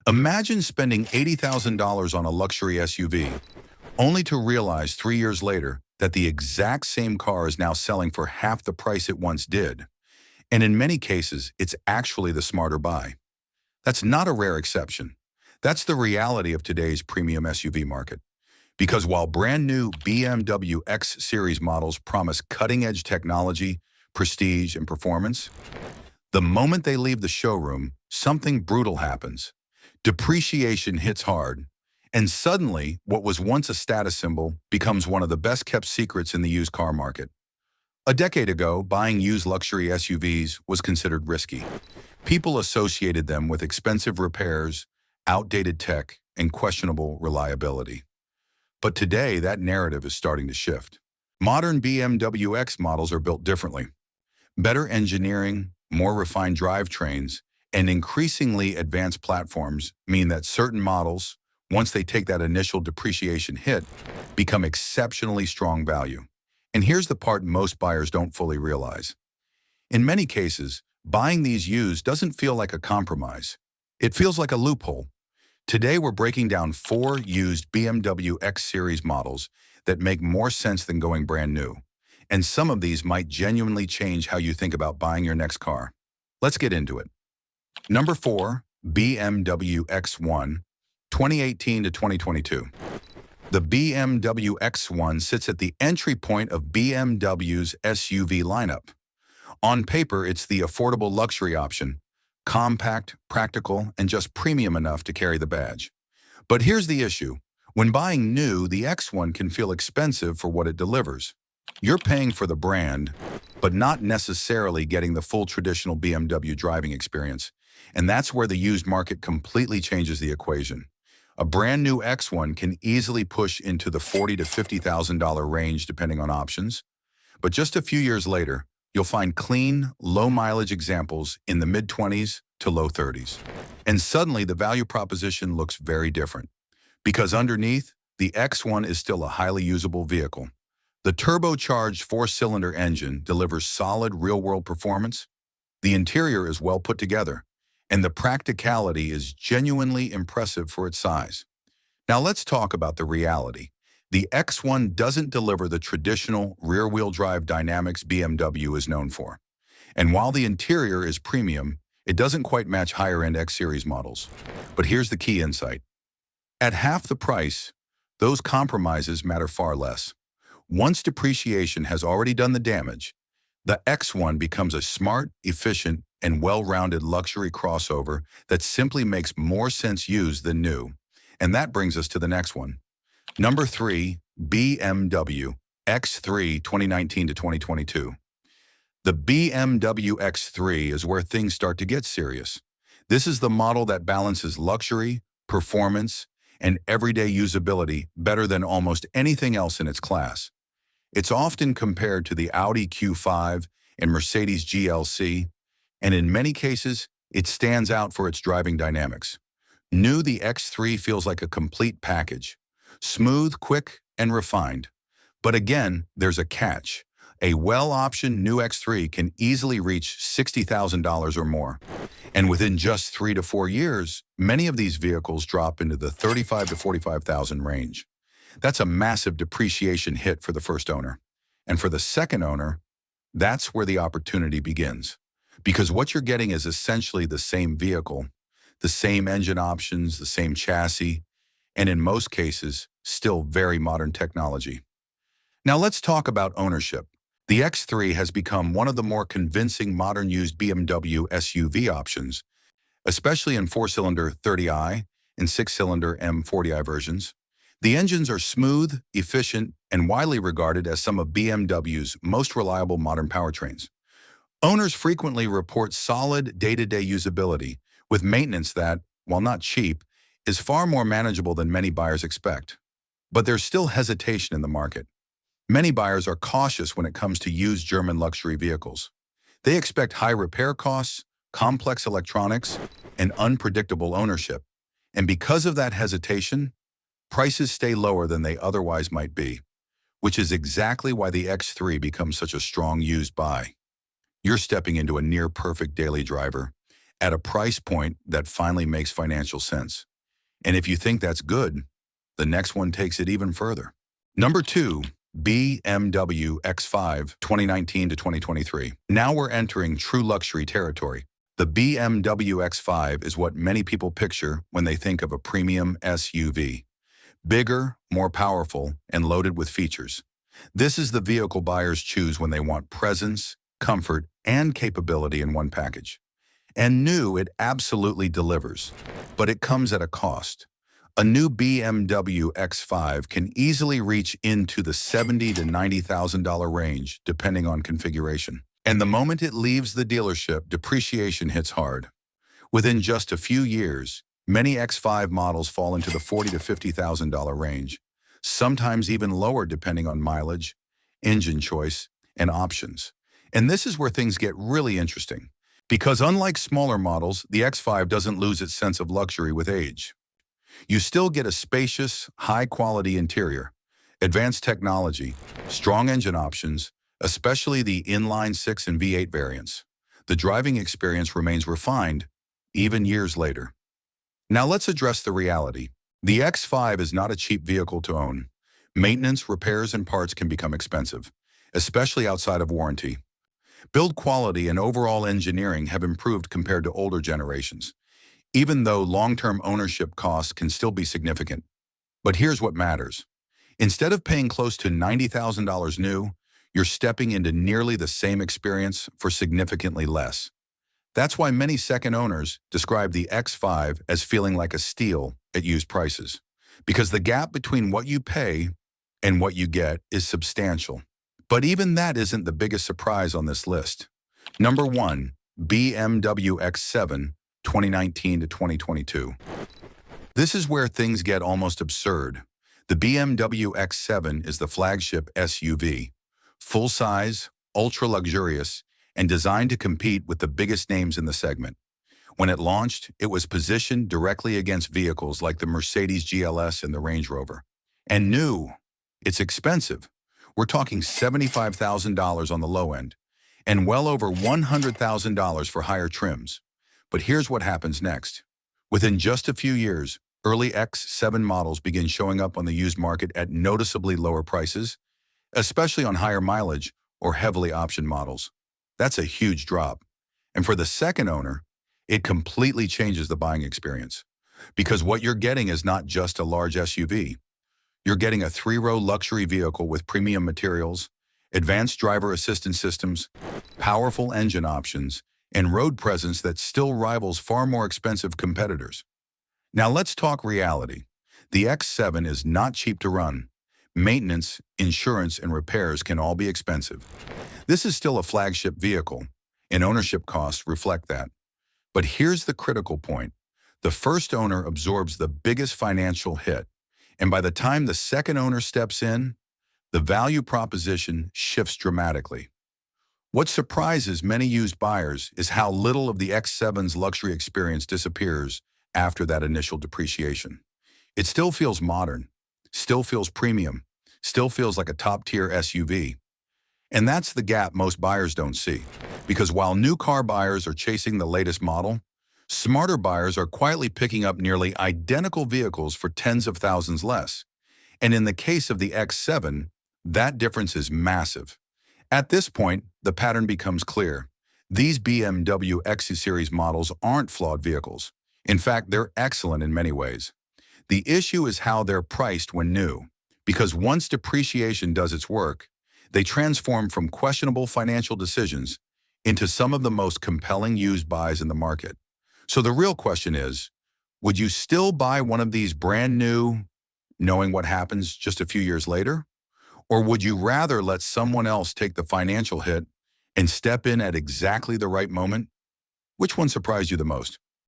Imagine spending $80,000 on a luxury SUV, only to realize 3 years later that the exact same car is now selling for half the price it once did. And in many cases, it's actually the smarter buy. That's not a rare exception. That's the reality of today's premium SUV market. Because while brand new BMW X-Series models promise cutting-edge technology, prestige, and performance, the moment they leave the showroom, something brutal happens. Depreciation hits hard, and suddenly, what was once a status symbol becomes one of the best-kept secrets in the used car market. A decade ago, buying used luxury SUVs was considered risky. People associated them with expensive repairs, outdated tech, and questionable reliability. But today, that narrative is starting to shift. Modern BMW X models are built differently. Better engineering, more refined drivetrains, and increasingly advanced platforms mean that certain models, once they take that initial depreciation hit, become exceptionally strong value. And here's the part most buyers don't fully realize. In many cases, buying these used doesn't feel like a compromise. It feels like a loophole. Today, we're breaking down 4 used BMW X-Series models that make more sense than going brand new. And some of these might genuinely change how you think about buying your next car. Let's get into it. Number 4, BMW X1, 2018 to 2022. The BMW X1 sits at the entry point of BMW's SUV lineup. On paper, it's the affordable luxury option, compact, practical, and just premium enough to carry the badge. But here's the issue. When buying new, the X1 can feel expensive for what it delivers. You're paying for the brand, but not necessarily getting the full traditional BMW driving experience. And that's where the used market completely changes the equation. A brand new X1 can easily push into the $40,000 to $50,000 range depending on options. But just a few years later, you'll find clean, low-mileage examples in the mid-20s to low 30s. And suddenly, the value proposition looks very different. Because underneath, the X1 is still a highly usable vehicle. The turbocharged 4-cylinder engine delivers solid real-world performance. The interior is well put together, and the practicality is genuinely impressive for its size. Now let's talk about the reality. The X1 doesn't deliver the traditional rear-wheel drive dynamics BMW is known for. And while the interior is premium, it doesn't quite match higher-end X-Series models. But here's the key insight. At half the price, those compromises matter far less. Once depreciation has already done the damage, the X1 becomes a smart, efficient, and well-rounded luxury crossover that simply makes more sense used than new. And that brings us to the next one. Number 3, BMW X3 2019 to 2022. The BMW X3 is where things start to get serious. This is the model that balances luxury, performance, and everyday usability better than almost anything else in its class. It's often compared to the Audi Q5 and Mercedes GLC, and in many cases, it stands out for its driving dynamics. New, the X3 feels like a complete package. Smooth, quick, and refined. But again, there's a catch. A well-optioned new X3 can easily reach $60,000 or more. And within just 3 to 4 years, many of these vehicles drop into the $35,000 to $45,000 range. That's a massive depreciation hit for the first owner. And for the second owner, that's where the opportunity begins. Because what you're getting is essentially the same vehicle, the same engine options, the same chassis, and in most cases, still very modern technology. Now let's talk about ownership. The X3 has become one of the more convincing modern used BMW SUV options, especially in 4-cylinder 30i and 6-cylinder M40i versions. The engines are smooth, efficient, and widely regarded as some of BMW's most reliable modern powertrains. Owners frequently report solid day-to-day usability, with maintenance that, while not cheap, is far more manageable than many buyers expect. But there's still hesitation in the market. Many buyers are cautious when it comes to used German luxury vehicles. They expect high repair costs, complex electronics, and unpredictable ownership. And because of that hesitation, prices stay lower than they otherwise might be, which is exactly why the X3 becomes such a strong used buy. You're stepping into a near-perfect daily driver, at a price point that finally makes financial sense. And if you think that's good, the next one takes it even further. Number 2, BMW X5 2019 to 2023. Now we're entering true luxury territory. The BMW X5 is what many people picture when they think of a premium SUV. Bigger, more powerful, and loaded with features. This is the vehicle buyers choose when they want presence, comfort, and capability in one package. And new, it absolutely delivers. But it comes at a cost. A new BMW X5 can easily reach into the $70,000 to $90,000 range, depending on configuration. And the moment it leaves the dealership, depreciation hits hard. Within just a few years, many X5 models fall into the $40,000 to $50,000 range, sometimes even lower depending on mileage, engine choice, and options. And this is where things get really interesting. Because unlike smaller models, the X5 doesn't lose its sense of luxury with age. You still get a spacious, high-quality interior, advanced technology, strong engine options, especially the inline-6 and V8 variants. The driving experience remains refined, even years later. Now let's address the reality. The X5 is not a cheap vehicle to own. Maintenance, repairs, and parts can become expensive, especially outside of warranty. Build quality and overall engineering have improved compared to older generations, even though long-term ownership costs can still be significant. But here's what matters. Instead of paying close to $90,000 new, you're stepping into nearly the same experience for significantly less. That's why many second owners describe the X5 as feeling like a steal at used prices, because the gap between what you pay and what you get is substantial. But even that isn't the biggest surprise on this list. Number 1, BMW X7 2019 to 2022. This is where things get almost absurd. The BMW X7 is the flagship SUV, full-size, ultra-luxurious, and designed to compete with the biggest names in the segment. When it launched, it was positioned directly against vehicles like the Mercedes GLS and the Range Rover. And new, it's expensive. We're talking $75,000 on the low end, and well over $100,000 for higher trims. But here's what happens next. Within just a few years, early X7 models begin showing up on the used market at noticeably lower prices, especially on higher mileage or heavily optioned models. That's a huge drop. And for the second owner, it completely changes the buying experience. Because what you're getting is not just a large SUV. You're getting a 3-row luxury vehicle with premium materials, advanced driver assistance systems, powerful engine options, and road presence that still rivals far more expensive competitors. Now let's talk reality. The X7 is not cheap to run. Maintenance, insurance, and repairs can all be expensive. This is still a flagship vehicle, and ownership costs reflect that. But here's the critical point. The first owner absorbs the biggest financial hit, and by the time the second owner steps in, the value proposition shifts dramatically. What surprises many used buyers is how little of the X7's luxury experience disappears after that initial depreciation. It still feels modern, still feels premium, still feels like a top-tier SUV. And that's the gap most buyers don't see. Because while new car buyers are chasing the latest model, smarter buyers are quietly picking up nearly identical vehicles for tens of thousands less. And in the case of the X7, that difference is massive. At this point, the pattern becomes clear. These BMW X-Series models aren't flawed vehicles. In fact, they're excellent in many ways. The issue is how they're priced when new, because once depreciation does its work, they transform from questionable financial decisions into some of the most compelling used buys in the market. So the real question is, would you still buy one of these brand new, knowing what happens just a few years later? Or would you rather let someone else take the financial hit and step in at exactly the right moment? Which one surprised you the most?